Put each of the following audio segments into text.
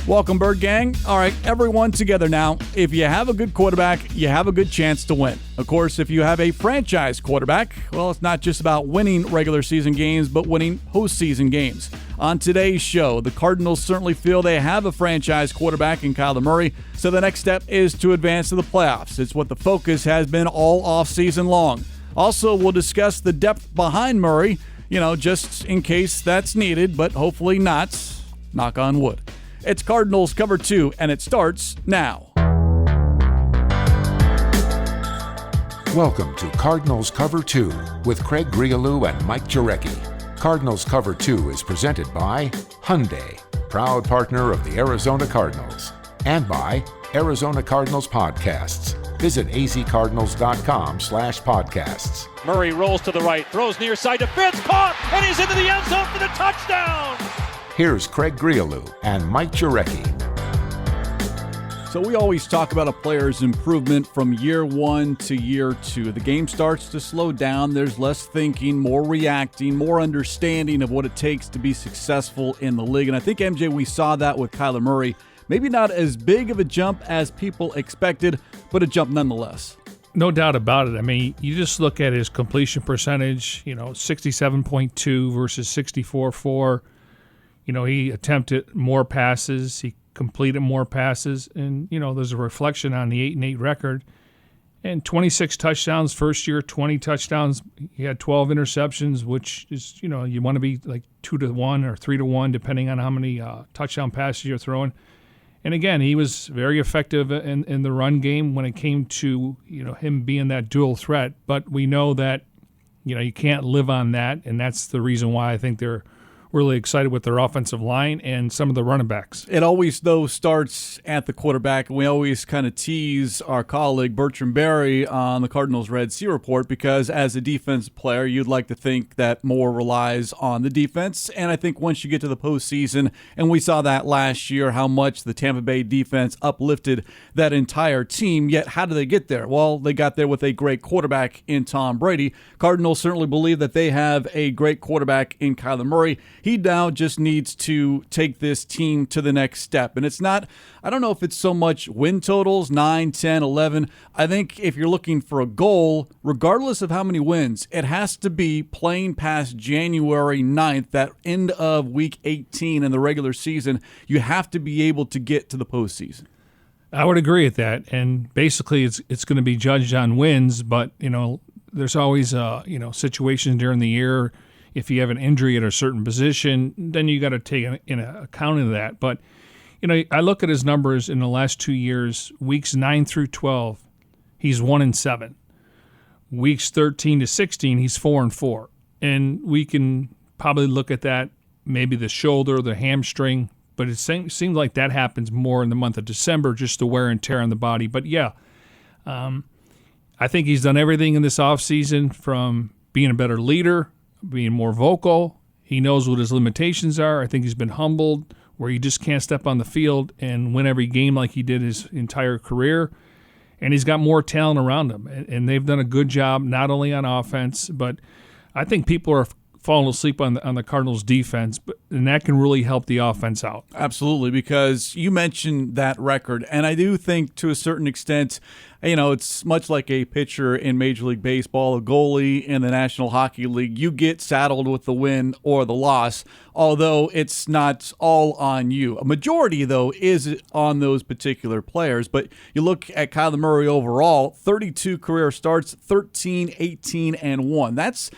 Welcome, Bird Gang. All right, everyone together now. If you have a good quarterback, you have a good chance to win. Of course, if you have a franchise quarterback, well, it's not just about winning regular season games, but winning postseason games. On today's show, the Cardinals certainly feel they have a franchise quarterback in Kyler Murray, so the next step is to advance to the playoffs. It's what the focus has been all offseason long. Also, we'll discuss the depth behind Murray, just in case that's needed, but hopefully not. Knock on wood. It's Cardinals Cover 2, and it starts now. Welcome to Cardinals Cover 2 with Craig Grialou and Mike Jurecki. Cardinals Cover 2 is presented by Hyundai, proud partner of the Arizona Cardinals, and by Arizona Cardinals Podcasts. Visit azcardinals.com/podcasts. Murray rolls to the right, throws near side to Fitz, caught, and he's into the end zone for the touchdown! Here's Craig Grialou and Mike Jurecki. So we always talk about a player's improvement from year one to year two. The game starts to slow down. There's less thinking, more reacting, more understanding of what it takes to be successful in the league. And I think, MJ, we saw that with Kyler Murray. Maybe not as big of a jump as people expected, but a jump nonetheless. No doubt about it. I mean, you just look at his completion percentage, 67.2 versus 64.4. He attempted more passes. He completed more passes. And, there's a reflection on the 8-8 record. And 26 touchdowns first year, 20 touchdowns. He had 12 interceptions, which is, you want to be like 2-1 or 3-1, depending on how many touchdown passes you're throwing. And again, he was very effective in the run game when it came to, him being that dual threat. But we know that, you can't live on that. And that's the reason why I think they're really excited with their offensive line and some of the running backs. It always, though, starts at the quarterback, and we always kind of tease our colleague Bertrand Berry on the Cardinals Red Sea Report because as a defense player, you'd like to think that more relies on the defense, and I think once you get to the postseason, and we saw that last year, how much the Tampa Bay defense uplifted that entire team, yet how do they get there? Well, they got there with a great quarterback in Tom Brady. Cardinals certainly believe that they have a great quarterback in Kyler Murray. He now just needs to take this team to the next step. And it's not, I don't know if it's so much win totals, 9, 10, 11. I think if you're looking for a goal, regardless of how many wins, it has to be playing past January 9th, that end of week 18 in the regular season. You have to be able to get to the postseason. I would agree with that. And basically it's going to be judged on wins, but, there's always, situations during the year. If you have an injury at a certain position, then you got to take in account of that. But, I look at his numbers in the last 2 years, weeks 9 through 12, he's 1-7. Weeks 13 to 16, he's 4-4. And we can probably look at that, maybe the shoulder, the hamstring, but it seems like that happens more in the month of December, just the wear and tear on the body. But yeah, I think he's done everything in this offseason from being a better leader, being more vocal. He knows what his limitations are. I think he's been humbled where he just can't step on the field and win every game like he did his entire career. And he's got more talent around him. And they've done a good job not only on offense, but I think people are falling asleep on the Cardinals defense, and that can really help the offense out. Absolutely, because you mentioned that record, and I do think to a certain extent, it's much like a pitcher in Major League Baseball, a goalie in the National Hockey League. You get saddled with the win or the loss, although it's not all on you. A majority, though, is on those particular players, but you look at Kyler Murray overall, 32 career starts, 13, 18, and 1. That's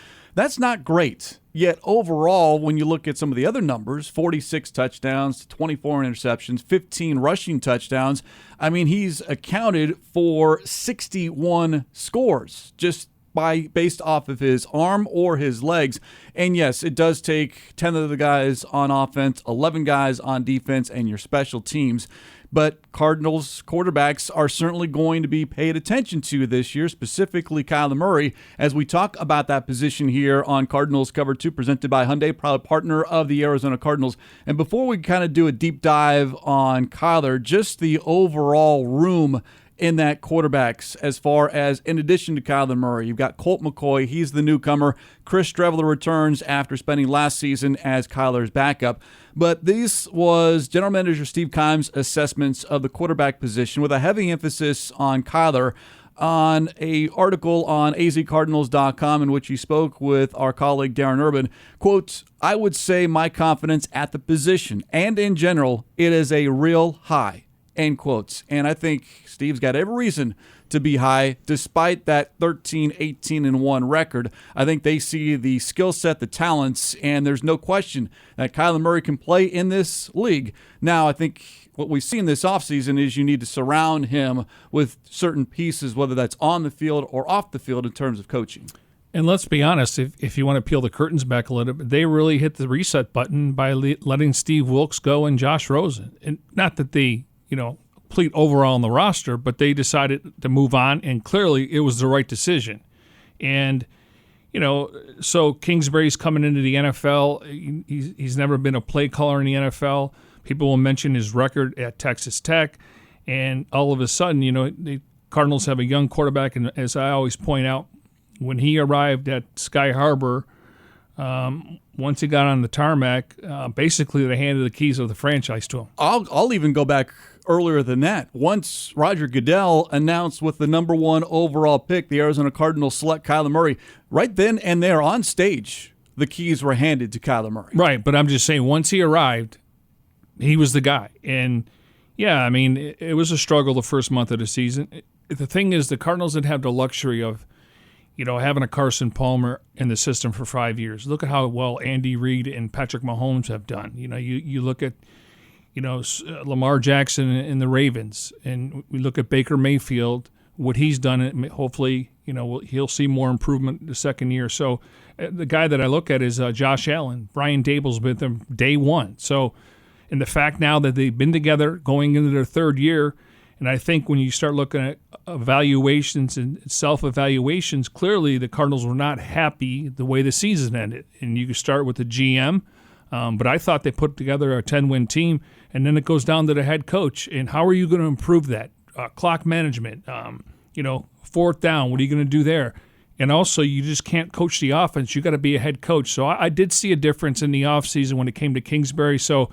not great. Yet overall, when you look at some of the other numbers, 46 touchdowns, 24 interceptions, 15 rushing touchdowns, he's accounted for 61 scores just based off of his arm or his legs. And yes, it does take 10 of the guys on offense, 11 guys on defense, and your special teams. But Cardinals quarterbacks are certainly going to be paid attention to this year, specifically Kyler Murray, as we talk about that position here on Cardinals Cover 2, presented by Hyundai, proud partner of the Arizona Cardinals. And before we kind of do a deep dive on Kyler, just the overall room in that quarterbacks as far as, in addition to Kyler Murray, you've got Colt McCoy. He's the newcomer. Chris Streveler returns after spending last season as Kyler's backup. But this was General Manager Steve Keim's assessments of the quarterback position with a heavy emphasis on Kyler on a article on azcardinals.com in which he spoke with our colleague Darren Urban. Quote, "I would say my confidence at the position and in general, it is a real high." End quotes. And I think Steve's got every reason to be high despite that 13-18-1 record. I think they see the skill set, the talents, and there's no question that Kyler Murray can play in this league. Now, I think what we've seen this offseason is you need to surround him with certain pieces, whether that's on the field or off the field in terms of coaching. And let's be honest, if you want to peel the curtains back a little bit, they really hit the reset button by letting Steve Wilkes go and Josh Rosen. And not that they, complete overall on the roster, but they decided to move on, and clearly it was the right decision. And, so Kingsbury's coming into the NFL. He's never been a play caller in the NFL. People will mention his record at Texas Tech, and all of a sudden, the Cardinals have a young quarterback, and as I always point out, when he arrived at Sky Harbor, once he got on the tarmac, basically they handed the keys of the franchise to him. I'll even go back earlier than that. Once Roger Goodell announced with the number 1 overall pick, the Arizona Cardinals select Kyler Murray, right then and there on stage, the keys were handed to Kyler Murray. Right, but I'm just saying, once he arrived, he was the guy. And, yeah, I mean, it was a struggle the first month of the season. The thing is, the Cardinals didn't have the luxury of, having a Carson Palmer in the system for 5 years. Look at how well Andy Reid and Patrick Mahomes have done. You look at, Lamar Jackson and the Ravens, and we look at Baker Mayfield, what he's done. And hopefully, he'll see more improvement the second year. So the guy that I look at is Josh Allen. Brian Daboll's been with them day one. So, and the fact now that they've been together going into their third year, and I think when you start looking at evaluations and self-evaluations, clearly the Cardinals were not happy the way the season ended. And you can start with the GM, but I thought they put together a 10-win team, and then it goes down to the head coach. And how are you going to improve that? Clock management, fourth down, what are you going to do there? And also, you just can't coach the offense. You got to be a head coach. So I did see a difference in the offseason when it came to Kingsbury. So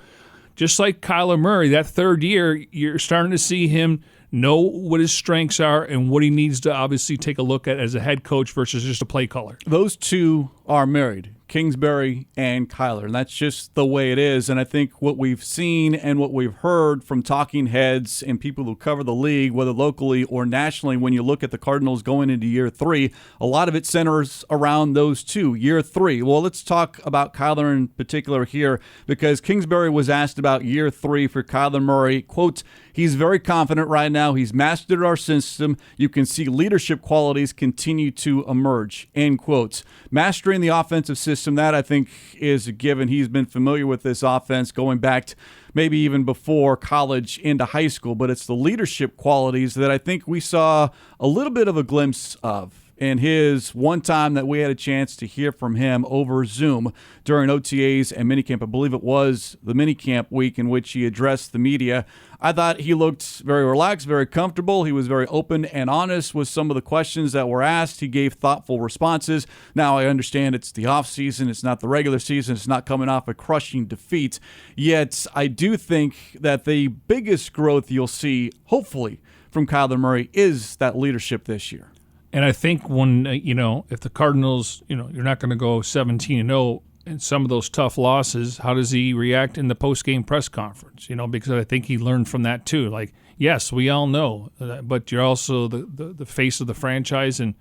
just like Kyler Murray, that third year, you're starting to see him know what his strengths are and what he needs to obviously take a look at as a head coach versus just a play caller. Those two are married, Kingsbury and Kyler, and that's just the way it is. And I think what we've seen and what we've heard from talking heads and people who cover the league, whether locally or nationally, when you look at the Cardinals going into year 3, a lot of it centers around those two. Year 3. Well, let's talk about Kyler in particular here, because Kingsbury was asked about year 3 for Kyler Murray. Quote, "He's very confident right now. He's mastered our system. You can see leadership qualities continue to emerge." End quotes. Mastering the offensive system, that I think is a given. He's been familiar with this offense going back to maybe even before college into high school, but it's the leadership qualities that I think we saw a little bit of a glimpse of in his one time that we had a chance to hear from him over Zoom during OTAs and minicamp. I believe it was the minicamp week in which he addressed the media. I thought he looked very relaxed, very comfortable. He was very open and honest with some of the questions that were asked. He gave thoughtful responses. Now, I understand it's the offseason. It's not the regular season. It's not coming off a crushing defeat. Yet, I do think that the biggest growth you'll see, hopefully, from Kyler Murray is that leadership this year. And I think when, if the Cardinals, you're not going to go 17-0 in some of those tough losses, how does he react in the post-game press conference? Because I think he learned from that too. Like, yes, we all know, but you're also the face of the franchise, and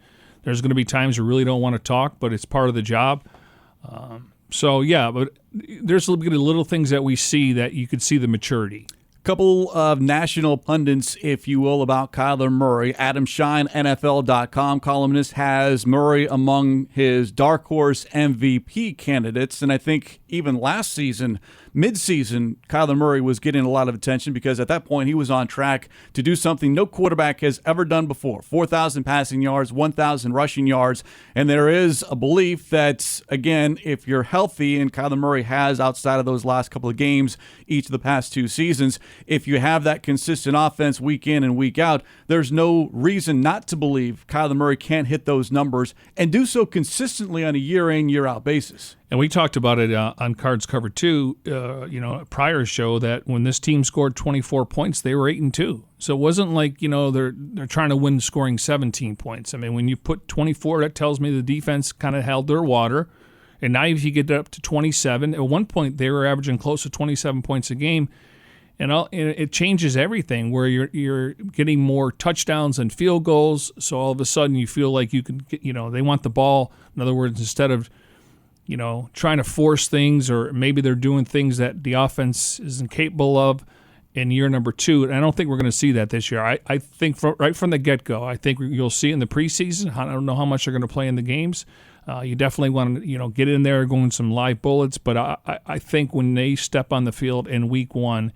there's going to be times you really don't want to talk, but it's part of the job. But there's a little things that we see that you could see the maturity. Couple of national pundits, if you will, about Kyler Murray. Adam Shine, NFL.com columnist, has Murray among his dark horse MVP candidates. And I think even last season, midseason, Kyler Murray was getting a lot of attention because at that point he was on track to do something no quarterback has ever done before. 4,000 passing yards, 1,000 rushing yards. And there is a belief that, again, if you're healthy, and Kyler Murray has outside of those last couple of games each of the past 2 seasons, if you have that consistent offense week in and week out, there's no reason not to believe Kyler Murray can't hit those numbers and do so consistently on a year-in, year-out basis. And we talked about it on Cards Cover 2, a prior show, that when this team scored 24 points, they were 8-2. So it wasn't like, they're trying to win scoring 17 points. I mean, when you put 24, that tells me the defense kind of held their water. And now if you get up to 27, at one point they were averaging close to 27 points a game. And it changes everything, where you're getting more touchdowns and field goals. So all of a sudden you feel like you can get, they want the ball. In other words, instead of trying to force things, or maybe they're doing things that the offense isn't capable of in year number 2. And I don't think we're going to see that this year. I think right from the get-go, I think you'll see it in the preseason. I don't know how much they're going to play in the games. You definitely want to get in there going some live bullets. But I think when they step on the field in week 1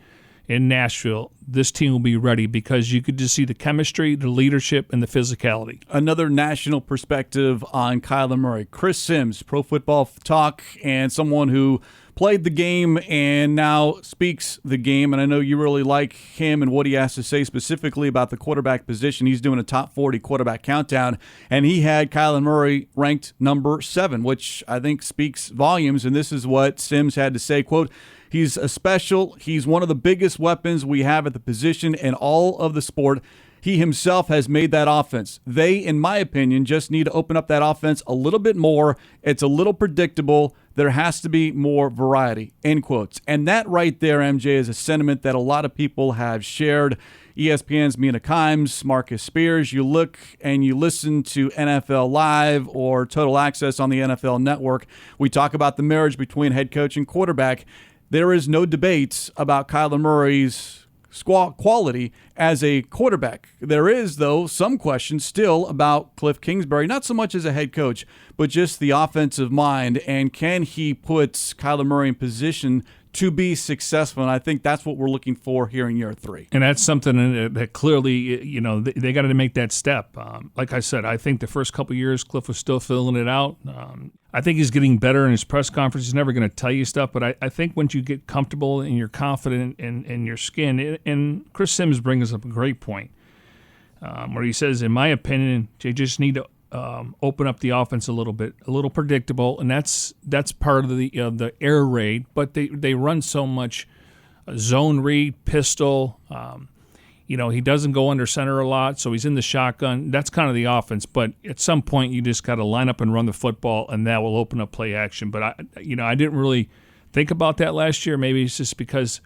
in Nashville, this team will be ready, because you could just see the chemistry, the leadership, and the physicality. Another national perspective on Kyler Murray. Chris Sims, Pro Football Talk, and someone who played the game and now speaks the game. And I know you really like him and what he has to say specifically about the quarterback position. He's doing a top 40 quarterback countdown, and he had Kyler Murray ranked number 7, which I think speaks volumes. And this is what Sims had to say, quote, "He's he's one of the biggest weapons we have at the position in all of the sport. He himself has made that offense. They, in my opinion, just need to open up that offense a little bit more. It's a little predictable. There has to be more variety," end quotes. And that right there, MJ, is a sentiment that a lot of people have shared. ESPN's Mina Kimes, Marcus Spears. You look and you listen to NFL Live or Total Access on the NFL Network. We talk about the marriage between head coach and quarterback. There is no debate about Kyler Murray's quality as a quarterback. There is, though, some questions still about Cliff Kingsbury, not so much as a head coach, but just the offensive mind, and can he put Kyler Murray in position to be successful? And I think that's what we're looking for here in year 3. And that's something that clearly, they got to make that step. Like I said, I think the first couple of years, Cliff was still filling it out. I think he's getting better in his press conference. He's never going to tell you stuff, but I think once you get comfortable and you're confident in your skin, and Chris Sims brings up a great point, where he says, in my opinion, they just need to open up the offense a little bit, a little predictable, and that's part of the air raid. But they run so much zone read, pistol. He doesn't go under center a lot, so he's in the shotgun. That's kind of the offense. But at some point, you just got to line up and run the football, and that will open up play action. But I didn't really think about that last year. Maybe it's just because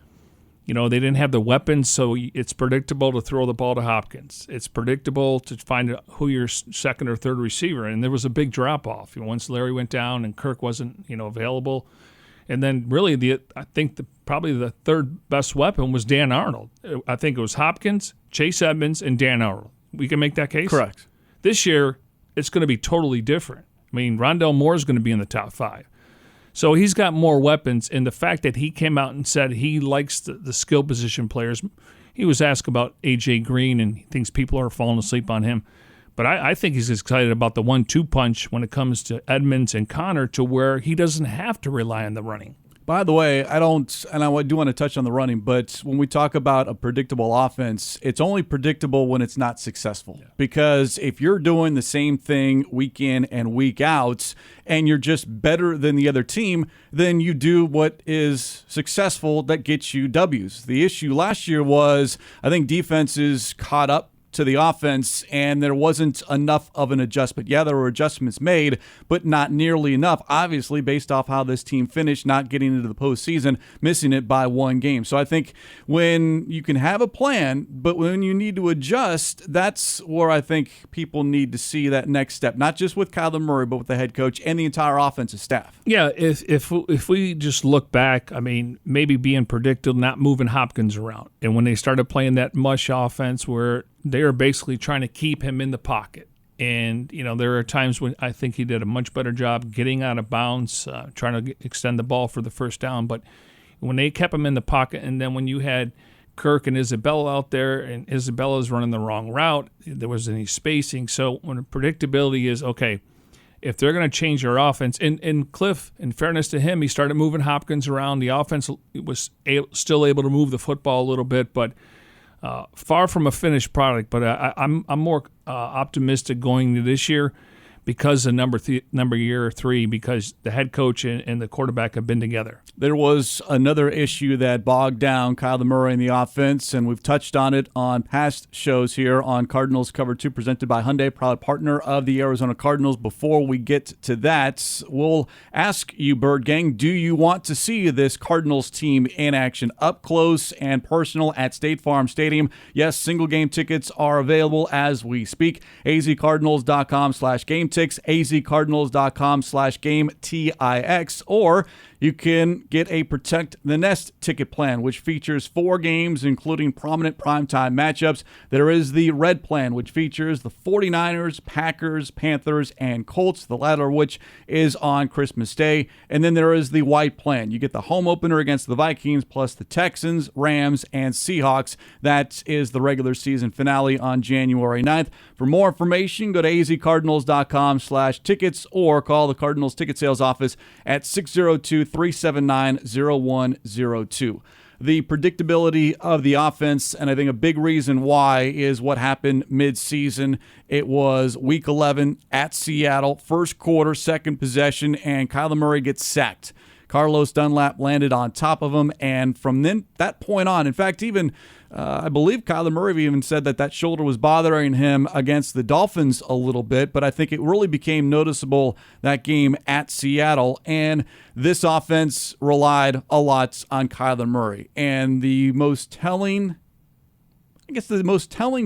they didn't have the weapons, so it's predictable to throw the ball to Hopkins. It's predictable to find who your second or third receiver. And there was a big drop-off. Once Larry went down and Kirk wasn't available. And then really I think probably the third best weapon was Dan Arnold. I think it was Hopkins, Chase Edmonds, and Dan Arnold. We can make that case? Correct. This year, it's going to be totally different. I mean, Rondell Moore is going to be in the top 5. So he's got more weapons, and the fact that he came out and said he likes the skill position players. He was asked about A.J. Green, and he thinks people are falling asleep on him. But I think he's excited about the 1-2 punch when it comes to Edmonds and Connor, to where he doesn't have to rely on the running. By the way, I do want to touch on the running, but when we talk about a predictable offense, it's only predictable when it's not successful. Yeah. Because if you're doing the same thing week in and week out, and you're just better than the other team, then you do what is successful that gets you W's. The issue last year was, I think defenses caught up to the offense, and there wasn't enough of an adjustment. Yeah, there were adjustments made, but not nearly enough, obviously, based off how this team finished, not getting into the postseason, missing it by 1 game. So I think when you can have a plan, but when you need to adjust, that's where I think people need to see that next step, not just with Kyler Murray, but with the head coach and the entire offensive staff. Yeah, if we just look back, I mean, maybe being predictable, not moving Hopkins around. And when they started playing that mush offense where they are basically trying to keep him in the pocket. And, there are times when I think he did a much better job getting out of bounds, trying to extend the ball for the first down. But when they kept him in the pocket, and then when you had Kirk and Isabella out there, and Isabella's running the wrong route, there wasn't any spacing. So when predictability is, okay, if they're going to change their offense, and Cliff, in fairness to him, he started moving Hopkins around. The offense was still able to move the football a little bit, but far from a finished product. But I'm more optimistic going into this year because of number year 3, because the head coach and the quarterback have been together. There was another issue that bogged down Kyler Murray in the offense, and we've touched on it on past shows here on Cardinals Cover 2, presented by Hyundai, proud partner of the Arizona Cardinals. Before we get to that, we'll ask you, Bird Gang, do you want to see this Cardinals team in action up close and personal at State Farm Stadium? Yes, single game tickets are available as we speak. azcardinals.com/GameTix, azcardinals.com/GameTix, or you can get a Protect the Nest ticket plan, which features 4 games, including prominent primetime matchups. There is the Red plan, which features the 49ers, Packers, Panthers, and Colts, the latter of which is on Christmas Day. And then there is the White plan. You get the home opener against the Vikings, plus the Texans, Rams, and Seahawks. That is the regular season finale on January 9th. For more information, go to azcardinals.com/tickets or call the Cardinals ticket sales office at 602-379-0102. The predictability of the offense, and I think a big reason why, is what happened mid-season. It was Week 11 at Seattle, first quarter, second possession, and Kyler Murray gets sacked. Carlos Dunlap landed on top of him, and from that point on, in fact, even I believe Kyler Murray even said that shoulder was bothering him against the Dolphins a little bit, but I think it really became noticeable that game at Seattle, and this offense relied a lot on Kyler Murray. And the most telling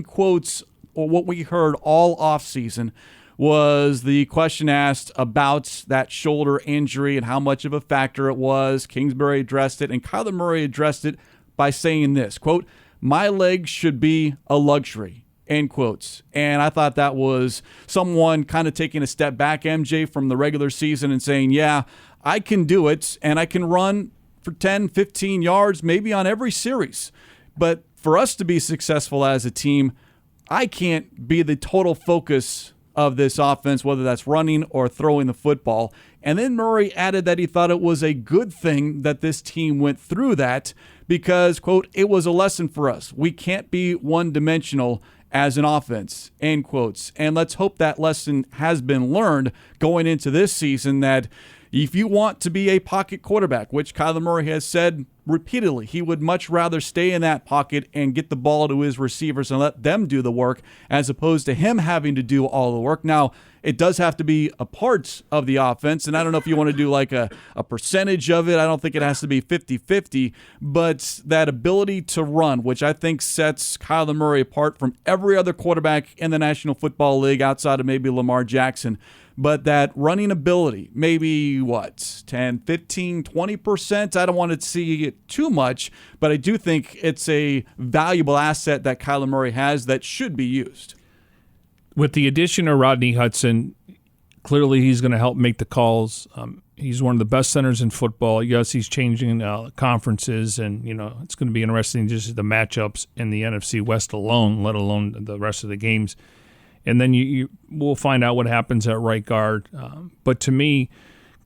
quotes, or what we heard all offseason, was the question asked about that shoulder injury and how much of a factor it was. Kingsbury addressed it, and Kyler Murray addressed it by saying this, quote, "My legs should be a luxury," end quotes. And I thought that was someone kind of taking a step back, MJ, from the regular season and saying, yeah, I can do it, and I can run for 10, 15 yards, maybe on every series. But for us to be successful as a team, I can't be the total focus of this offense, whether that's running or throwing the football. And then Murray added that he thought it was a good thing that this team went through that because, quote, "it was a lesson for us. We can't be one-dimensional as an offense," end quotes. And let's hope that lesson has been learned going into this season, that if you want to be a pocket quarterback, which Kyler Murray has said repeatedly, he would much rather stay in that pocket and get the ball to his receivers and let them do the work as opposed to him having to do all the work. Now, it does have to be a part of the offense, and I don't know if you want to do like a percentage of it. I don't think it has to be 50-50, but that ability to run, which I think sets Kyler Murray apart from every other quarterback in the National Football League outside of maybe Lamar Jackson. But that running ability, maybe 10, 15, 20%? I don't want to see it too much, but I do think it's a valuable asset that Kyler Murray has that should be used. With the addition of Rodney Hudson, clearly he's going to help make the calls. He's one of the best centers in football. Yes, he's changing conferences, and it's going to be interesting just the matchups in the NFC West alone, let alone the rest of the games. And then we'll find out what happens at right guard. But to me,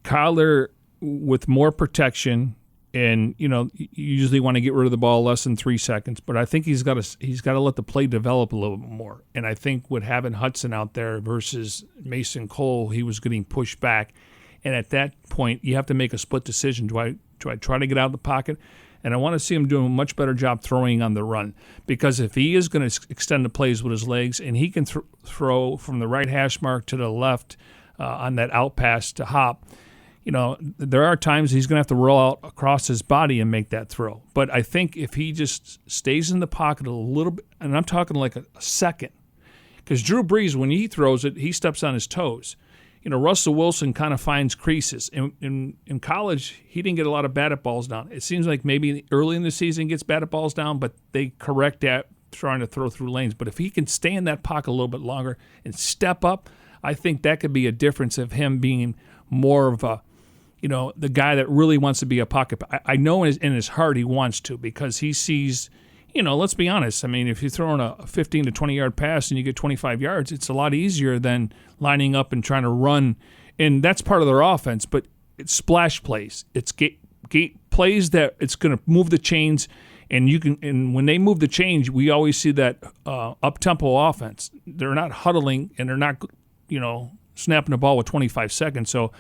Kyler, with more protection, and you usually want to get rid of the ball less than 3 seconds, but I think he's got to let the play develop a little bit more. And I think with having Hudson out there versus Mason Cole, he was getting pushed back. And at that point, you have to make a split decision. Do I try to get out of the pocket? And I want to see him doing a much better job throwing on the run, because if he is going to extend the plays with his legs and he can throw from the right hash mark to the left on that out pass to Hop, there are times he's going to have to roll out across his body and make that throw. But I think if he just stays in the pocket a little bit, and I'm talking like a second, because Drew Brees, when he throws it, he steps on his toes. Russell Wilson kind of finds creases. In college, he didn't get a lot of batted balls down. It seems like maybe early in the season he gets batted balls down, but they correct that trying to throw through lanes. But if he can stay in that pocket a little bit longer and step up, I think that could be a difference of him being more of a the guy that really wants to be a pocket. I know in his heart he wants to, because he sees, let's be honest. I mean, if you're throwing a 15 to 20-yard pass and you get 25 yards, it's a lot easier than lining up and trying to run. And that's part of their offense, but it's splash plays. It's gate plays that it's going to move the chains. And when they move the change, we always see that up-tempo offense. They're not huddling, and they're not, snapping the ball with 25 seconds. So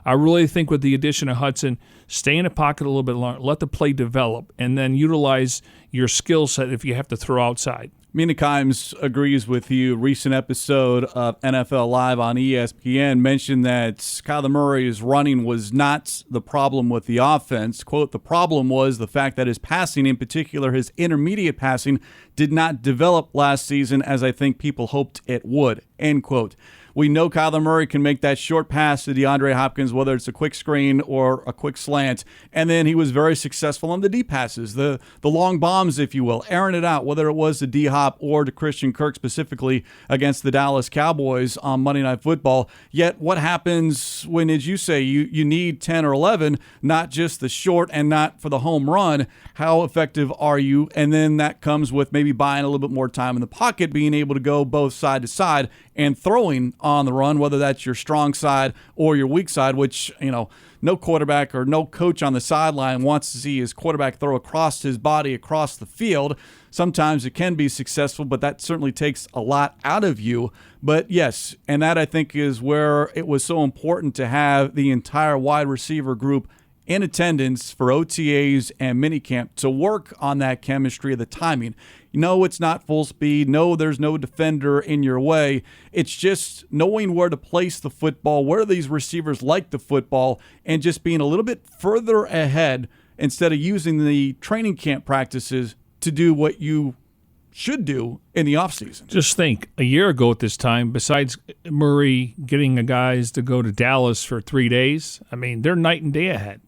I really think with the addition of Hudson, stay in the pocket a little bit longer, let the play develop, and then utilize your skill set if you have to throw outside. Mina Kimes agrees with you. Recent episode of NFL Live on ESPN mentioned that Kyler Murray's running was not the problem with the offense. Quote, the problem was the fact that his passing, in particular his intermediate passing, did not develop last season as I think people hoped it would, end quote. We know Kyler Murray can make that short pass to DeAndre Hopkins, whether it's a quick screen or a quick slant. And then he was very successful on the deep passes, the long bombs, if you will, airing it out, whether it was to D-Hop or to Christian Kirk specifically against the Dallas Cowboys on Monday Night Football. Yet what happens when, as you say, you need 10 or 11, not just the short and not for the home run? How effective are you? And then that comes with maybe buying a little bit more time in the pocket, being able to go both side to side and throwing on the run, whether that's your strong side or your weak side, which, no quarterback or no coach on the sideline wants to see his quarterback throw across his body, across the field. Sometimes it can be successful, but that certainly takes a lot out of you. But yes, and that I think is where it was so important to have the entire wide receiver group in attendance for OTAs and minicamp to work on that chemistry of the timing. No, it's not full speed. No, there's no defender in your way. It's just knowing where to place the football, where these receivers like the football, and just being a little bit further ahead instead of using the training camp practices to do what you should do in the offseason. Just think, a year ago at this time, besides Murray getting the guys to go to Dallas for 3 days, I mean, they're night and day ahead.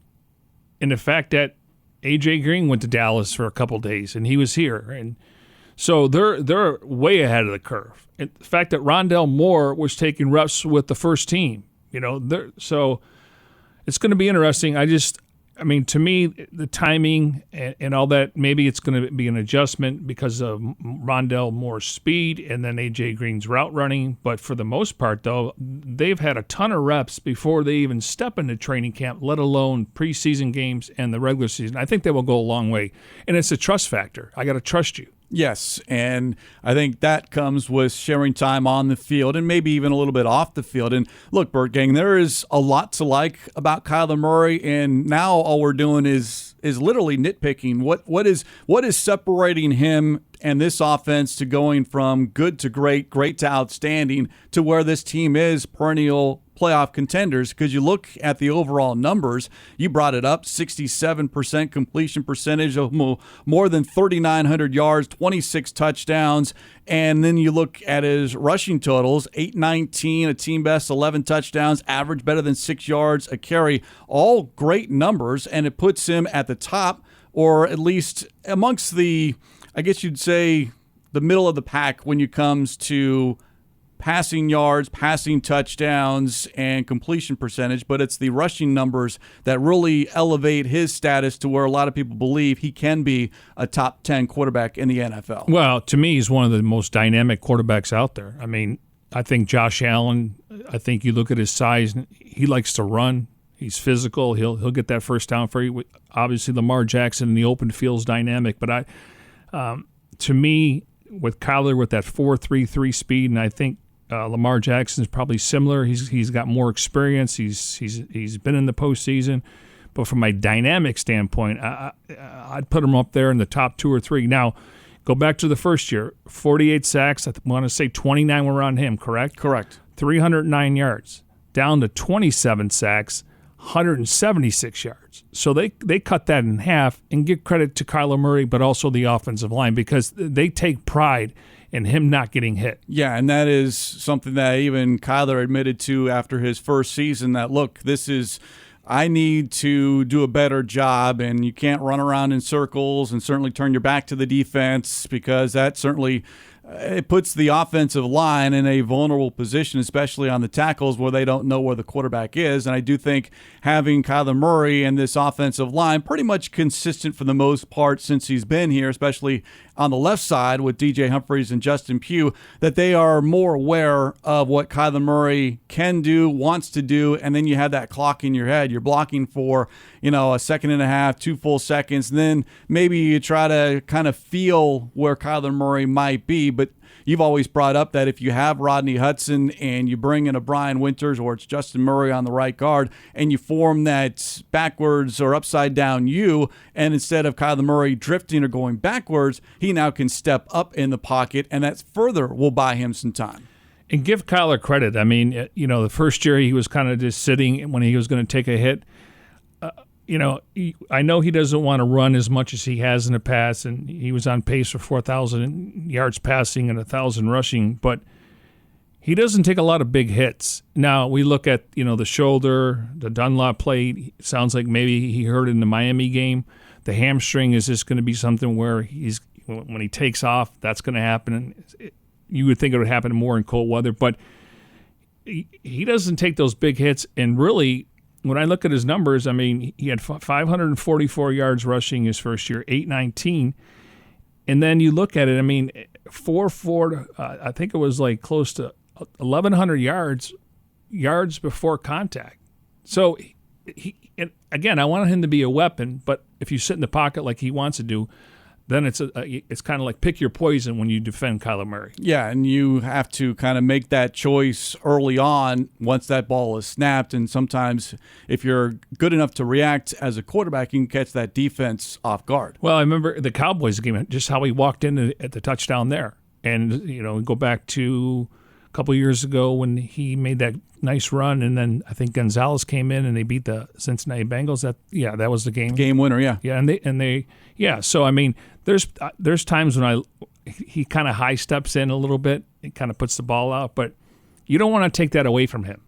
And the fact that A.J. Green went to Dallas for a couple days and he was here, and so they're way ahead of the curve. And the fact that Rondell Moore was taking reps with the first team, so it's going to be interesting. To me, the timing and all that, maybe it's going to be an adjustment because of Rondell Moore's speed and then A.J. Green's route running. But for the most part, though, they've had a ton of reps before they even step into training camp, let alone preseason games and the regular season. I think that will go a long way. And it's a trust factor. I got to trust you. Yes, and I think that comes with sharing time on the field and maybe even a little bit off the field. And look, Burt Gang, there is a lot to like about Kyler Murray, and now all we're doing is literally nitpicking. What is separating him and this offense to going from good to great, great to outstanding, to where this team is perennial playoff contenders? Because you look at the overall numbers, you brought it up, 67% completion percentage, of more than 3,900 yards, 26 touchdowns, and then you look at his rushing totals, 819, a team best, 11 touchdowns, average better than 6 yards a carry, all great numbers, and it puts him at the top, or at least amongst the, I guess you'd say, the middle of the pack when it comes to passing yards, passing touchdowns, and completion percentage, but it's the rushing numbers that really elevate his status to where a lot of people believe he can be a top 10 quarterback in the NFL. Well, to me, he's one of the most dynamic quarterbacks out there. I mean, I think Josh Allen, I think you look at his size, he likes to run. He's physical. He'll get that first down for you. Obviously, Lamar Jackson in the open field's dynamic, but to me, with Kyler with that 4.33 speed, and I think Lamar Jackson is probably similar. He's got more experience. He's been in the postseason, but from a dynamic standpoint, I'd put him up there in the top 2 or 3. Now, go back to the first year, 48 sacks. I want to say 29 were on him. Correct. 309 yards, down to 27 sacks, 176 yards. So they cut that in half, and give credit to Kyler Murray, but also the offensive line, because they take pride in him not getting hit. Yeah, and that is something that even Kyler admitted to after his first season, that, look, I need to do a better job, and you can't run around in circles and certainly turn your back to the defense, because that certainly it puts the offensive line in a vulnerable position, especially on the tackles where they don't know where the quarterback is. And I do think having Kyler Murray and this offensive line pretty much consistent for the most part since he's been here, especially on the left side with DJ Humphries and Justin Pugh, that they are more aware of what Kyler Murray can do, wants to do, and then you have that clock in your head. You're blocking for, a second and a half, 2 full seconds, and then maybe you try to kind of feel where Kyler Murray might be. But you've always brought up that if you have Rodney Hudson and you bring in a Brian Winters or it's Justin Murray on the right guard and you form that backwards or upside down U, and instead of Kyler Murray drifting or going backwards, he now can step up in the pocket, and that further will buy him some time. And give Kyler credit. I mean, the first year he was kind of just sitting when he was going to take a hit. I know he doesn't want to run as much as he has in the past, and he was on pace for 4,000 yards passing and 1,000 rushing, but he doesn't take a lot of big hits. Now, we look at, the shoulder, the Dunlop plate. Sounds like maybe he hurt in the Miami game. The hamstring is just going to be something where when he takes off, that's going to happen. And you would think it would happen more in cold weather, but he doesn't take those big hits. And really, when I look at his numbers, I mean, he had 544 yards rushing his first year, 819. And then you look at it, I mean, 4 I think it was like close to 1,100 yards before contact. So, again, I wanted him to be a weapon, but if you sit in the pocket like he wants to do, then it's kind of like pick your poison when you defend Kyler Murray. Yeah, and you have to kind of make that choice early on once that ball is snapped. And sometimes if you're good enough to react as a quarterback, you can catch that defense off guard. Well, I remember the Cowboys game, just how he walked in at the touchdown there. And, go back to a couple of years ago when he made that nice run, and then I think Gonzalez came in and they beat the Cincinnati Bengals. That was the game. Game winner, yeah. Yeah, and they so I mean, there's times when he kind of high steps in a little bit, and kind of puts the ball out, but you don't want to take that away from him.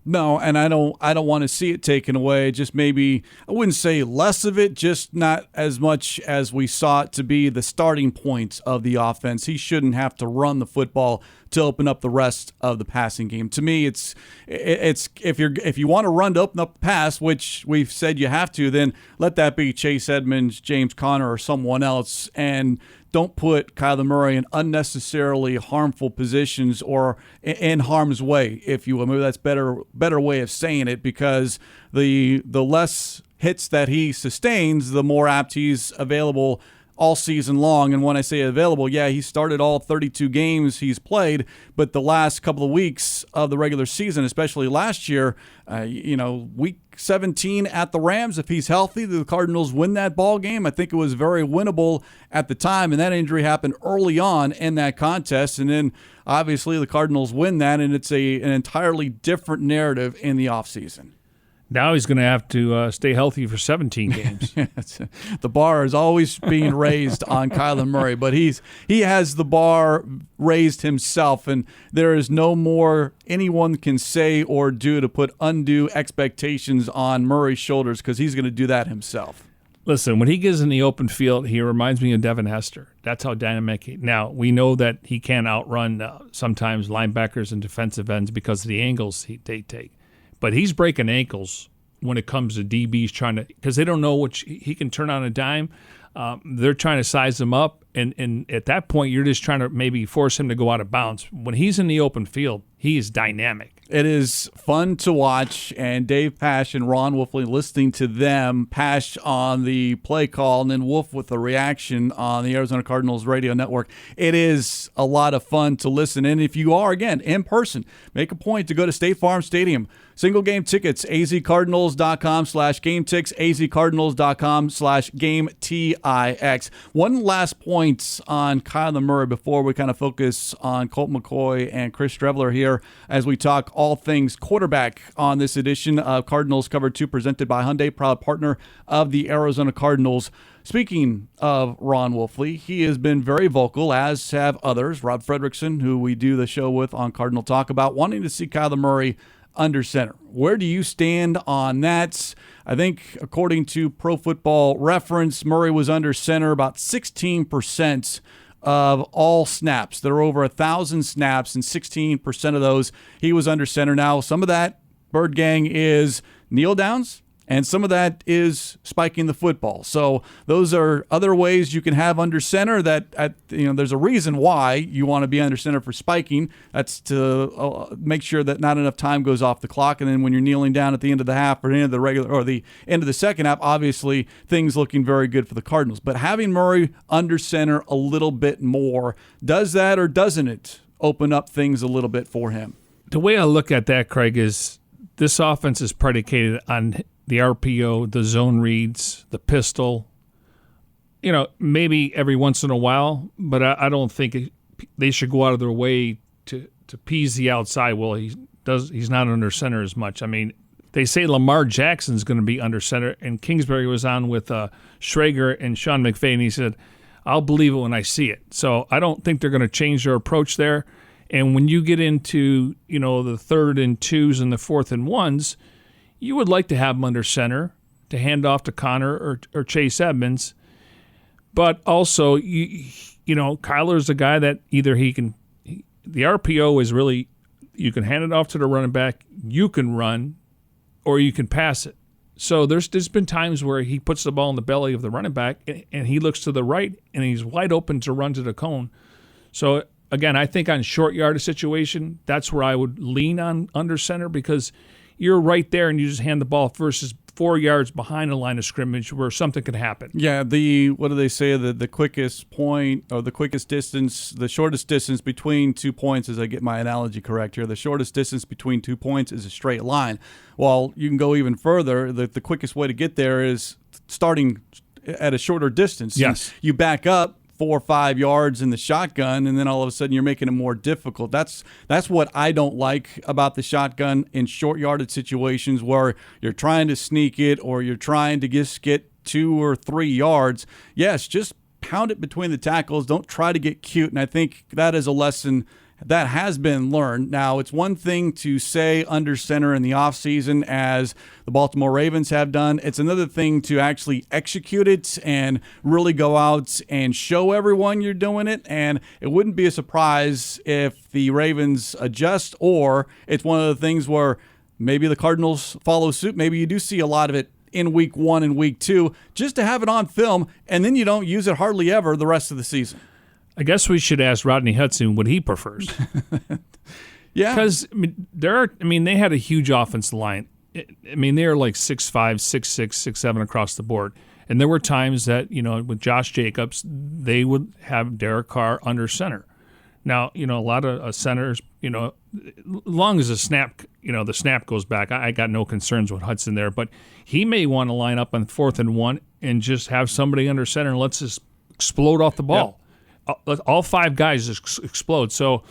No, and I don't want to see it taken away. Just maybe, I wouldn't say less of it, just not as much as we saw it to be the starting points of the offense. He shouldn't have to run the football to open up the rest of the passing game. To me, it's if you want to run to open up the pass, which we've said you have to, then let that be Chase Edmonds, James Conner, or someone else, and don't put Kyler Murray in unnecessarily harmful positions or in harm's way, if you will. Maybe that's better way of saying it, because the less hits that he sustains, the more apt he's available all season long. And when I say available, yeah, he started all 32 games he's played, but the last couple of weeks of the regular season, especially last year, week 17 at the Rams, if he's healthy, the Cardinals win that ball game. I think it was very winnable at the time, and that injury happened early on in that contest. And then obviously the Cardinals win that, and it's an entirely different narrative in the offseason. Now he's going to have to stay healthy for 17 games. The bar is always being raised on Kyler Murray, but he has the bar raised himself, and there is no more anyone can say or do to put undue expectations on Murray's shoulders, because he's going to do that himself. Listen, when he gets in the open field, he reminds me of Devin Hester. That's how dynamic Now, we know that he can outrun sometimes linebackers and defensive ends because of the angles they take. But he's breaking ankles when it comes to DBs because they don't know which he can turn on a dime. They're trying to size him up, and at that point, you're just trying to maybe force him to go out of bounds. When he's in the open field, he is dynamic. It is fun to watch, and Dave Pasch and Ron Wolfley, listening to them, Pasch on the play call, and then Wolf with the reaction on the Arizona Cardinals radio network. It is a lot of fun to listen. And if you are, again, in person, make a point to go to State Farm Stadium. Single game tickets, azcardinals.com/gametix, azcardinals.com/gametix. One last point on Kyler Murray before we kind of focus on Colt McCoy and Chris Streveler here as we talk all things quarterback on this edition of Cardinals Cover 2 presented by Hyundai, proud partner of the Arizona Cardinals. Speaking of Ron Wolfley, he has been very vocal, as have others. Rob Fredrickson, who we do the show with on Cardinal Talk, about wanting to see Kyler Murray under center. Where do you stand on that? I think according to Pro Football Reference, Murray was under center about 16% of all snaps. There are over 1,000 snaps, and 16% of those he was under center. Now, some of that, Bird Gang, is kneel downs, and some of that is spiking the football. So those are other ways you can have under center that, there's a reason why you want to be under center for spiking. That's to make sure that not enough time goes off the clock. And then when you're kneeling down at the end of the half or the end of the regular or the end of the second half, obviously things looking very good for the Cardinals. But having Murray under center a little bit more, does that or doesn't it open up things a little bit for him? The way I look at that, Craig, is this offense is predicated on the RPO, the zone reads, the pistol. Maybe every once in a while, but I don't think they should go out of their way to appease the outside. Well, he's not under center as much. I mean, they say Lamar Jackson's going to be under center, and Kingsbury was on with Schrager and Sean McVay, and he said, I'll believe it when I see it. So I don't think they're going to change their approach there. And when you get into, the 3rd and 2s and the 4th and 1s, you would like to have him under center to hand off to Connor or Chase Edmonds. But also, Kyler's a guy that either the RPO is really, you can hand it off to the running back, you can run, or you can pass it. So there's been times where he puts the ball in the belly of the running back and he looks to the right and he's wide open to run to the cone. So again, I think on short yardage situation, that's where I would lean on under center because you're right there and you just hand the ball versus 4 yards behind the line of scrimmage where something could happen. Yeah, what do they say? The quickest point or the quickest distance, the shortest distance between 2 points, as I get my analogy correct here, the shortest distance between 2 points is a straight line. Well, you can go even further. The quickest way to get there is starting at a shorter distance. Yes. You back up 4 or 5 yards in the shotgun, and then all of a sudden you're making it more difficult. That's what I don't like about the shotgun in short yardage situations where you're trying to sneak it or you're trying to just get 2 or 3 yards. Yes, just pound it between the tackles. Don't try to get cute, and I think that is a lesson that has been learned. Now, it's one thing to say under center in the offseason, as the Baltimore Ravens have done. It's another thing to actually execute it and really go out and show everyone you're doing it. And it wouldn't be a surprise if the Ravens adjust, or it's one of the things where maybe the Cardinals follow suit. Maybe you do see a lot of it in week 1 and week 2, just to have it on film, and then you don't use it hardly ever the rest of the season. I guess we should ask Rodney Hudson what he prefers. Yeah. Because they had a huge offensive line. They are like 6'5", 6'6", 6'7" across the board. And there were times that, with Josh Jacobs, they would have Derek Carr under center. Now, a lot of centers, as long as the snap goes back, I got no concerns with Hudson there. But he may want to line up on 4th and 1 and just have somebody under center and let's just explode off the ball. Yep. All 5 guys just explode. So,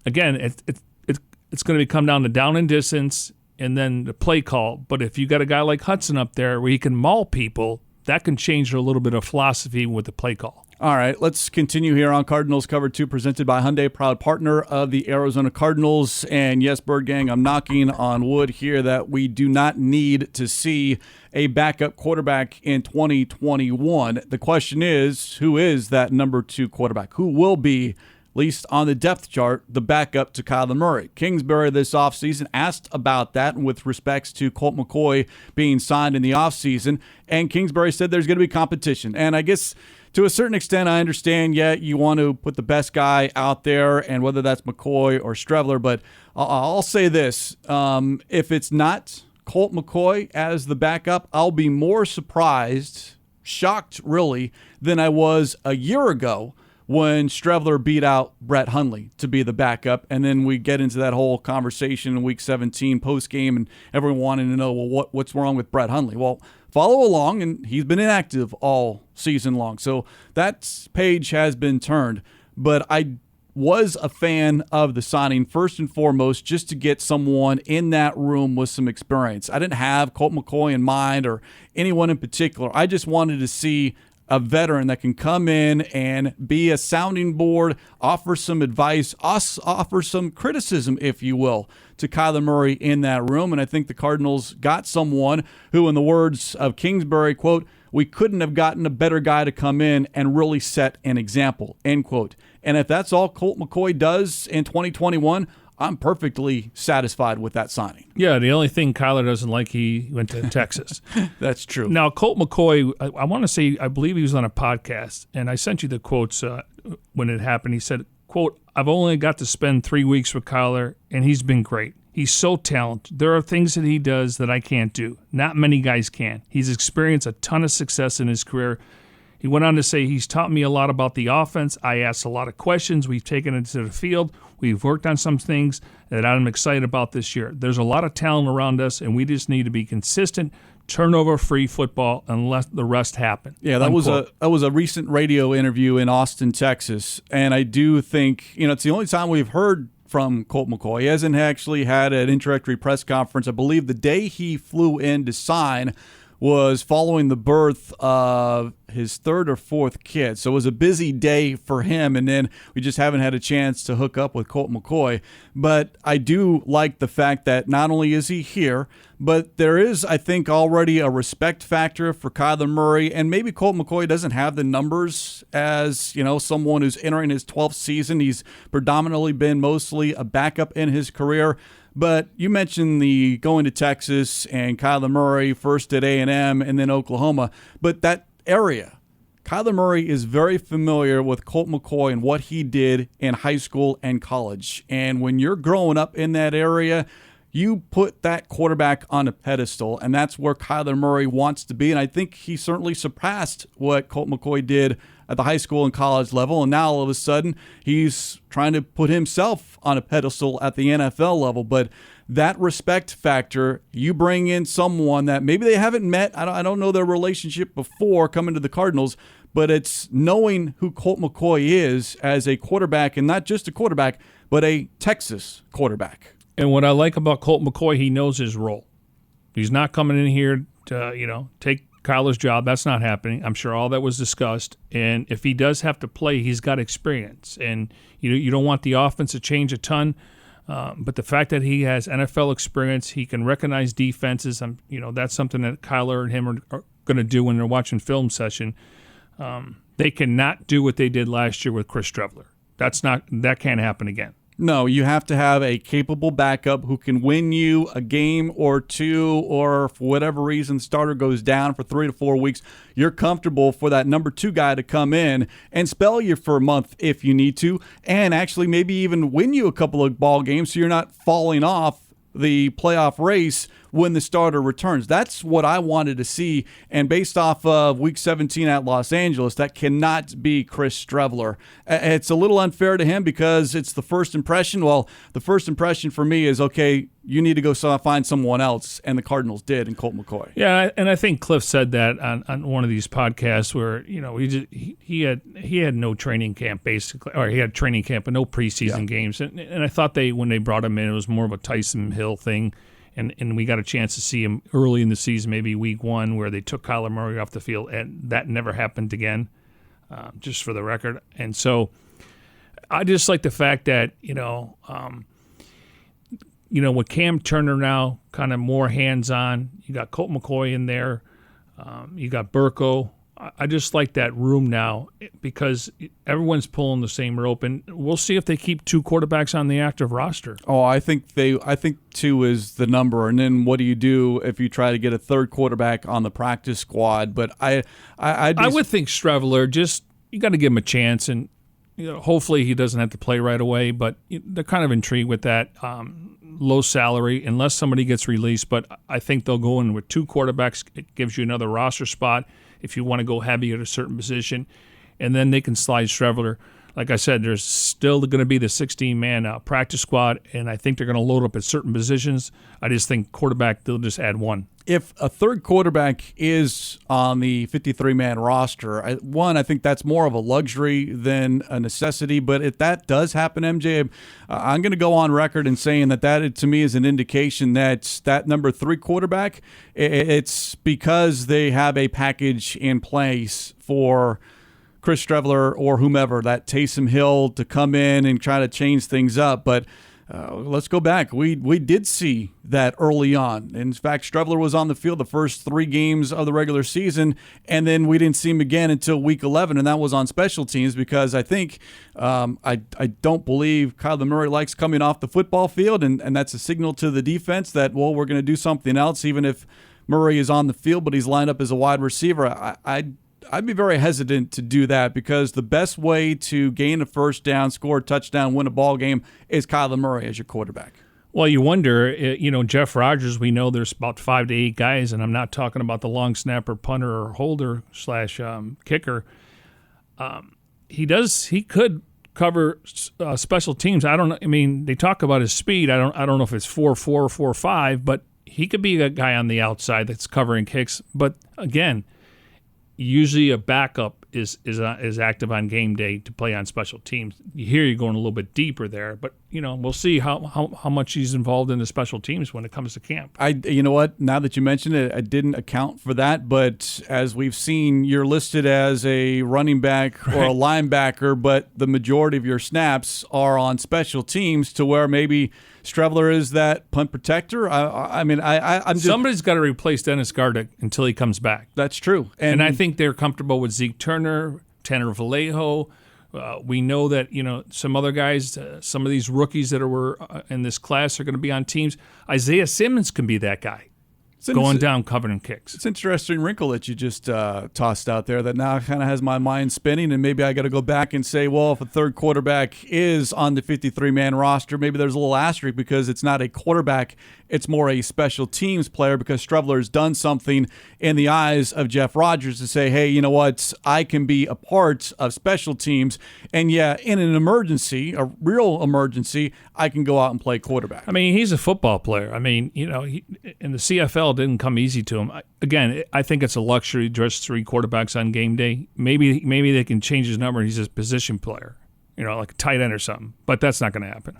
again, it's going to come down to down and distance and then the play call. But if you got a guy like Hudson up there where he can maul people, that can change a little bit of philosophy with the play call. All right, let's continue here on Cardinals Cover 2, presented by Hyundai, proud partner of the Arizona Cardinals. And yes, Bird Gang, I'm knocking on wood here that we do not need to see a backup quarterback in 2021. The question is, who is that number 2 quarterback? Who will be, at least on the depth chart, the backup to Kyler Murray? Kingsbury this offseason asked about that with respects to Colt McCoy being signed in the offseason, and Kingsbury said there's going to be competition. And I guess to a certain extent, I understand, you want to put the best guy out there, and whether that's McCoy or Streveler, but I'll say this. If it's not Colt McCoy as the backup, I'll be more surprised, shocked really, than I was a year ago when Streveler beat out Brett Hundley to be the backup. And then we get into that whole conversation in Week 17 post-game, and everyone wanting to know, well, what's wrong with Brett Hundley? Well, follow along, and he's been inactive all season long. So that page has been turned. But I was a fan of the signing, first and foremost, just to get someone in that room with some experience. I didn't have Colt McCoy in mind or anyone in particular. I just wanted to see a veteran that can come in and be a sounding board, offer some advice, offer some criticism, if you will, to Kyler Murray in that room. And I think the Cardinals got someone who, in the words of Kingsbury, quote, "We couldn't have gotten a better guy to come in and really set an example," end quote. And if that's all Colt McCoy does in 2021, I'm perfectly satisfied with that signing. Yeah, the only thing Kyler doesn't like, he went to Texas. That's true. Now, Colt McCoy, I want to say, I believe he was on a podcast, and I sent you the quotes when it happened. He said, quote, "I've only got to spend 3 weeks with Kyler, and he's been great. He's so talented. There are things that he does that I can't do. Not many guys can. He's experienced a ton of success in his career." He went on to say, "He's taught me a lot about the offense. I asked a lot of questions. We've taken it to the field. We've worked on some things that I'm excited about this year. There's a lot of talent around us, and we just need to be consistent, turnover-free football, and let the rest happen." Yeah, that was a recent radio interview in Austin, Texas, and I do think it's the only time we've heard from Colt McCoy. He hasn't actually had an introductory press conference. I believe the day he flew in to sign was following the birth of his third or fourth kid. So it was a busy day for him, and then we just haven't had a chance to hook up with Colt McCoy. But I do like the fact that not only is he here, but there is, I think, already a respect factor for Kyler Murray, and maybe Colt McCoy doesn't have the numbers as, someone who's entering his 12th season. He's predominantly been mostly a backup in his career. But you mentioned the going to Texas and Kyler Murray first at A&M and then Oklahoma. But that area, Kyler Murray is very familiar with Colt McCoy and what he did in high school and college. And when you're growing up in that area, you put that quarterback on a pedestal, and that's where Kyler Murray wants to be. And I think he certainly surpassed what Colt McCoy did at the high school and college level, and now all of a sudden he's trying to put himself on a pedestal at the NFL level. But that respect factor, you bring in someone that maybe they haven't met, I don't know their relationship before coming to the Cardinals, but it's knowing who Colt McCoy is as a quarterback, and not just a quarterback, but a Texas quarterback. And what I like about Colt McCoy, he knows his role. He's not coming in here to, take Kyler's job. That's not happening. I'm sure all that was discussed. And if he does have to play, he's got experience. And you don't want the offense to change a ton. But the fact that he has NFL experience, he can recognize defenses. That's something that Kyler and him are going to do when they're watching film session. They cannot do what they did last year with Chris Streveler. That can't happen again. No, you have to have a capable backup who can win you a game or two, or for whatever reason the starter goes down for 3 to 4 weeks. You're comfortable for that number 2 guy to come in and spell you for a month if you need to, and actually maybe even win you a couple of ball games so you're not falling off the playoff race when the starter returns. That's what I wanted to see, and based off of Week 17 at Los Angeles, that cannot be Chris Streveler. It's a little unfair to him because it's the first impression. Well, the first impression for me is, okay, you need to go find someone else, and the Cardinals did in Colt McCoy. Yeah, and I think Cliff said that on one of these podcasts where he had no training camp basically, or he had training camp but no preseason games, and I thought when they brought him in, it was more of a Tyson Hill thing. And we got a chance to see him early in the season, maybe week 1, where they took Kyler Murray off the field, and that never happened again, just for the record. And so I just like the fact that, with Cam Turner now kind of more hands-on, you got Colt McCoy in there, you got Burko. I just like that room now because everyone's pulling the same rope, and we'll see if they keep 2 quarterbacks on the active roster. Oh, I think 2 is the number, and then what do you do if you try to get a 3rd quarterback on the practice squad? But I would think Streveler, you got to give him a chance, and hopefully he doesn't have to play right away. But they're kind of intrigued with that low salary unless somebody gets released. But I think they'll go in with 2 quarterbacks. It gives you another roster spot if you want to go heavy at a certain position, and then they can slide Streveler. like I said, there's still going to be the 16-man practice squad, and I think they're going to load up at certain positions. I just think quarterback, they'll just add one. If a third quarterback is on the 53-man roster, I think that's more of a luxury than a necessity. But if that does happen, MJ, I'm going to go on record in saying that to me is an indication that that number 3 quarterback, it's because they have a package in place for Chris Streveler or whomever, that Taysom Hill, to come in and try to change things up. But let's go back. We did see that early on. In fact, Streveler was on the field the first 3 games of the regular season, and then we didn't see him again until week 11, and that was on special teams because I think I don't believe Kyler Murray likes coming off the football field, and that's a signal to the defense that, well, we're going to do something else even if Murray is on the field, but he's lined up as a wide receiver. I'd be very hesitant to do that because the best way to gain a first down, score a touchdown, win a ball game is Kyler Murray as your quarterback. Well, you wonder, Jeff Rodgers, we know there's about 5 to 8 guys, and I'm not talking about the long snapper, punter, or holder / kicker. He could cover special teams. I don't know. I mean, they talk about his speed. I don't know if it's 4.4 or 4.5, but he could be a guy on the outside that's covering kicks. But again, usually a backup is active on game day to play on special teams. Here you're going a little bit deeper there, but we'll see how much he's involved in the special teams when it comes to camp. You know what? Now that you mention it, I didn't account for that, but as we've seen, you're listed as a running back or a linebacker, but the majority of your snaps are on special teams to where maybe Streveler is that punt protector. I'm just, somebody's got to replace Dennis Gardeck until he comes back. That's true, and I think they're comfortable with Zeke Turner, Tanner Vallejo. We know that some other guys, some of these rookies that were in this class are going to be on teams. Isaiah Simmons can be that guy. Going down covering kicks. It's an interesting wrinkle that you just tossed out there that now kind of has my mind spinning, and maybe I got to go back and say, well, if a third quarterback is on the 53-man roster, maybe there's a little asterisk because it's not a quarterback, it's more a special teams player because Streveler's done something in the eyes of Jeff Rodgers to say, hey, you know what, I can be a part of special teams, and yeah, in an emergency, a real emergency, I can go out and play quarterback. I mean, he's a football player. I mean, in the CFL, didn't come easy to him. Again, I think it's a luxury, just 3 quarterbacks on game day. Maybe they can change his number and he's a position player, like a tight end or something. But that's not going to happen.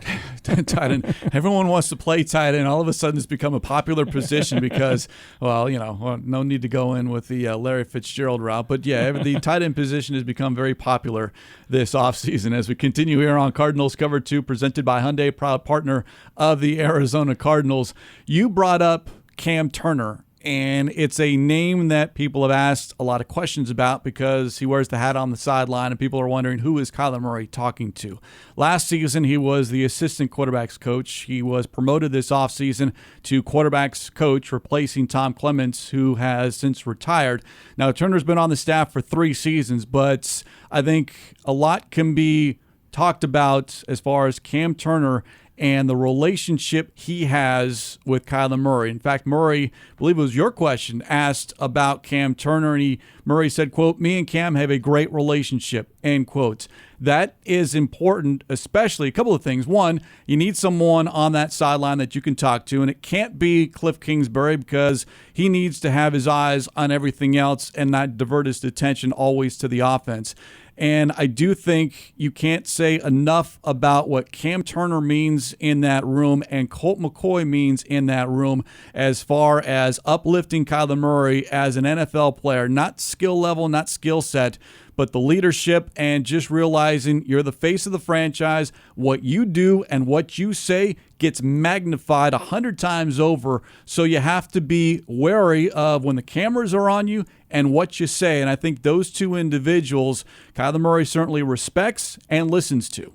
Tight end. Everyone wants to play tight end. All of a sudden it's become a popular position because, no need to go in with the Larry Fitzgerald route. But, yeah, the tight end position has become very popular this offseason. As we continue here on Cardinals Cover 2, presented by Hyundai, proud partner of the Arizona Cardinals. You brought up Cam Turner, and it's a name that people have asked a lot of questions about because he wears the hat on the sideline, and people are wondering, who is Kyler Murray talking to? Last season, he was the assistant quarterbacks coach. He was promoted this offseason to quarterbacks coach, replacing Tom Clements, who has since retired. Now, Turner's been on the staff for 3 seasons, but I think a lot can be talked about as far as Cam Turner and the relationship he has with Kyler Murray. In fact, Murray, I believe it was your question, asked about Cam Turner, and Murray said, quote, "Me and Cam have a great relationship," end quote. That is important, especially a couple of things. One, you need someone on that sideline that you can talk to, and it can't be Cliff Kingsbury because he needs to have his eyes on everything else and not divert his attention always to the offense. And I do think you can't say enough about what Cam Turner means in that room and Colt McCoy means in that room as far as uplifting Kyler Murray as an NFL player, not skill level, not skill set, but the leadership and just realizing you're the face of the franchise. What you do and what you say gets magnified 100 times over. So you have to be wary of when the cameras are on you and what you say. And I think those two individuals, Kyler Murray certainly respects and listens to.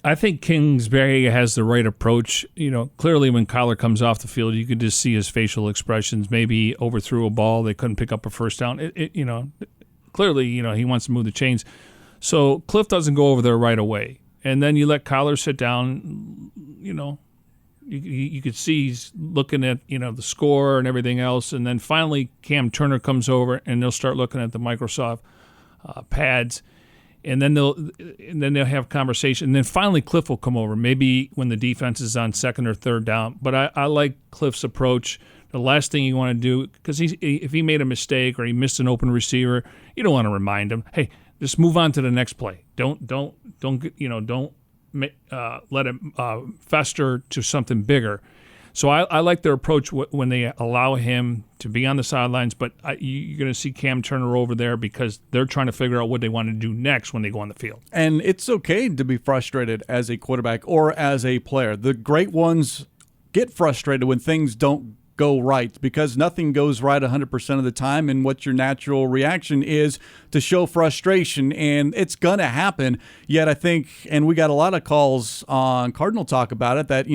I think Kingsbury has the right approach. Clearly when Kyler comes off the field, you could just see his facial expressions. Maybe he overthrew a ball. They couldn't pick up a first down. Clearly, he wants to move the chains. So Cliff doesn't go over there right away. And then you let Kyler sit down, you could see he's looking at, the score and everything else. And then finally Cam Turner comes over and they'll start looking at the Microsoft pads. and then they'll have conversation. And then finally Cliff will come over, maybe when the defense is on second or third down. But I like Cliff's approach. The last thing you want to do, because if he made a mistake or he missed an open receiver, you don't want to remind him, hey, just move on to the next play. Don't let it fester to something bigger. So I like their approach when they allow him to be on the sidelines, but you're going to see Cam Turner over there because they're trying to figure out what they want to do next when they go on the field. And it's okay to be frustrated as a quarterback or as a player. The great ones get frustrated when things don't go right, because nothing goes right 100% of the time, and what your natural reaction is to show frustration, and it's going to happen. Yet I think, and we got a lot of calls on Cardinal Talk about it, that,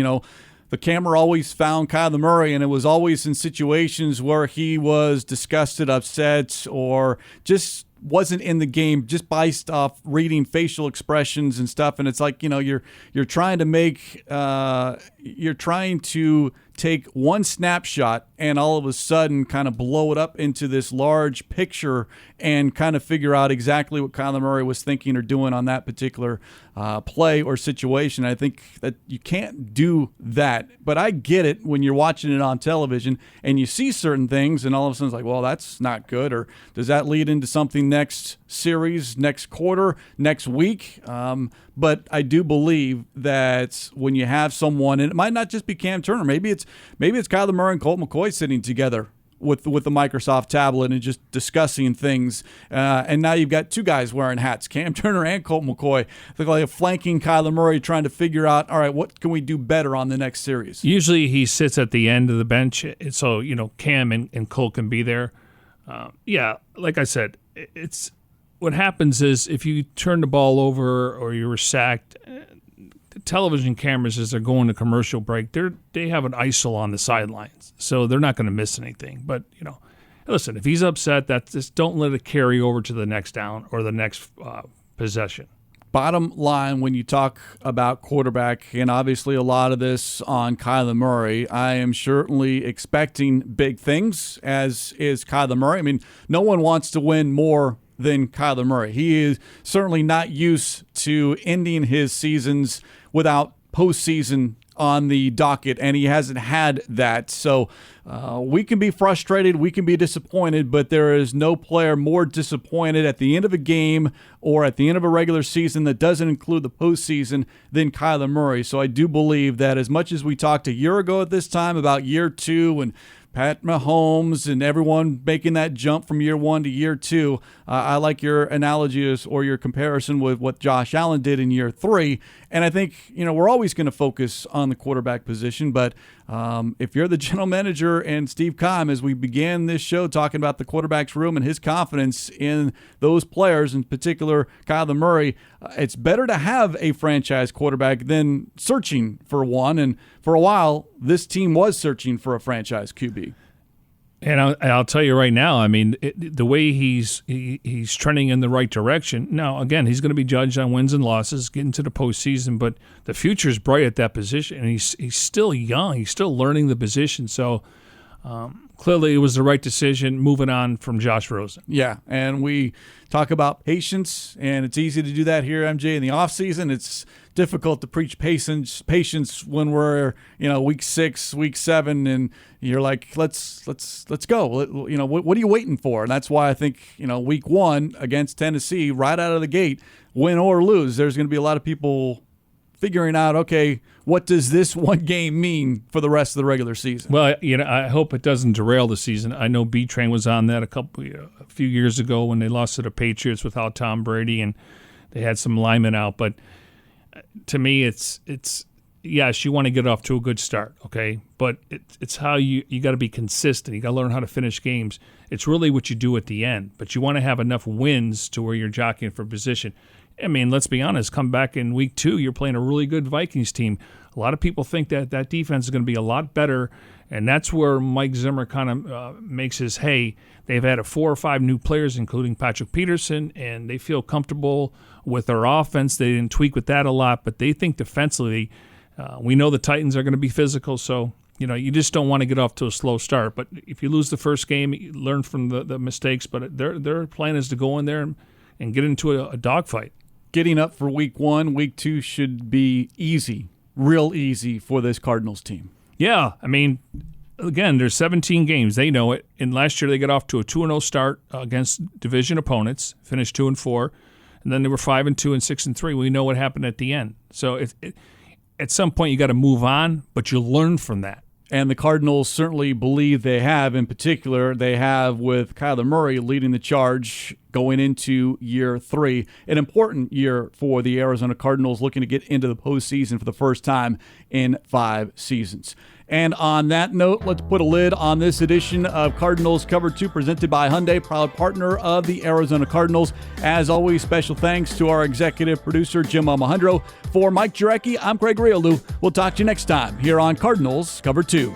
the camera always found Kyler Murray, and it was always in situations where he was disgusted, upset, or just wasn't in the game, just based off reading facial expressions and stuff. And it's like, you're trying to take one snapshot and all of a sudden kind of blow it up into this large picture and kind of figure out exactly what Kyler Murray was thinking or doing on that particular play or situation. I think that you can't do that. But I get it when you're watching it on television and you see certain things and all of a sudden it's like, well, that's not good. Or does that lead into something next series, next quarter, next week? But I do believe that when you have someone, and it might not just be Cam Turner, maybe it's Kyler Murray and Colt McCoy sitting together with the Microsoft tablet and just discussing things. And now you've got two guys wearing hats, Cam Turner and Colt McCoy, like flanking Kyler Murray, trying to figure out, all right, what can we do better on the next series? Usually he sits at the end of the bench, so Cam and Colt can be there. Like I said, it's what happens is if you turn the ball over or you were sacked, the television cameras, as they're going to commercial break, they have an ISO on the sidelines, so they're not going to miss anything. But listen, if he's upset, just don't let it carry over to the next down or the next possession. Bottom line, when you talk about quarterback, and obviously a lot of this on Kyler Murray, I am certainly expecting big things, as is Kyler Murray. I mean, no one wants to win more than Kyler Murray. He is certainly not used to ending his seasons without postseason on the docket, and he hasn't had that. So we can be frustrated, we can be disappointed, but there is no player more disappointed at the end of a game or at the end of a regular season that doesn't include the postseason than Kyler Murray. So I do believe that as much as we talked a year ago at this time about year two and Pat Mahomes and everyone making that jump from year one to year two, I like your analogy or your comparison with what Josh Allen did in year three. And I think, we're always going to focus on the quarterback position. But if you're the general manager and Steve Keim, as we began this show talking about the quarterback's room and his confidence in those players, in particular Kyler Murray, it's better to have a franchise quarterback than searching for one. And for a while, this team was searching for a franchise QB. And I'll tell you right now, I mean, the way he's trending in the right direction. Now, again, he's going to be judged on wins and losses, getting to the postseason, but the future is bright at that position, and he's still young. He's still learning the position. So clearly it was the right decision moving on from Josh Rosen. Yeah, and we talk about patience, and it's easy to do that here, MJ, in the offseason. It's difficult to preach patience when we're, week 6, week 7, and you're like, let's go. What are you waiting for? And that's why I think, week 1 against Tennessee, right out of the gate, win or lose, there's going to be a lot of people figuring out, okay, what does this one game mean for the rest of the regular season? Well, I hope it doesn't derail the season. I know B-Train was on that a few years ago when they lost to the Patriots without Tom Brady, and they had some linemen out. But to me, it's yes, you want to get off to a good start, okay? But it's how you got to be consistent. You got to learn how to finish games. It's really what you do at the end. But you want to have enough wins to where you're jockeying for position. I mean, let's be honest, come back in week 2, you're playing a really good Vikings team. A lot of people think that defense is going to be a lot better, and that's where Mike Zimmer kind of makes his hay. They've had 4 or 5 new players, including Patrick Peterson, and they feel comfortable with their offense. They didn't tweak with that a lot, but they think defensively, we know the Titans are going to be physical, so you just don't want to get off to a slow start. But if you lose the first game, you learn from the mistakes, but their plan is to go in there and and get into a dogfight. Getting up for week 1, week 2 should be easy, real easy for this Cardinals team. Yeah, I mean, again, there's 17 games. They know it. And last year they got off to a 2-0 start against division opponents, finished 2-4, and then they were 5-2 and 6-3. We know what happened at the end. So at some point you got to move on, but you learn from that. And the Cardinals certainly believe they have. In particular, they have with Kyler Murray leading the charge going into year 3. An important year for the Arizona Cardinals, looking to get into the postseason for the first time in 5 seasons. And on that note, let's put a lid on this edition of Cardinals Cover 2 presented by Hyundai, proud partner of the Arizona Cardinals. As always, special thanks to our executive producer, Jim Almohandro. For Mike Jurecki, I'm Craig Riolu. We'll talk to you next time here on Cardinals Cover 2.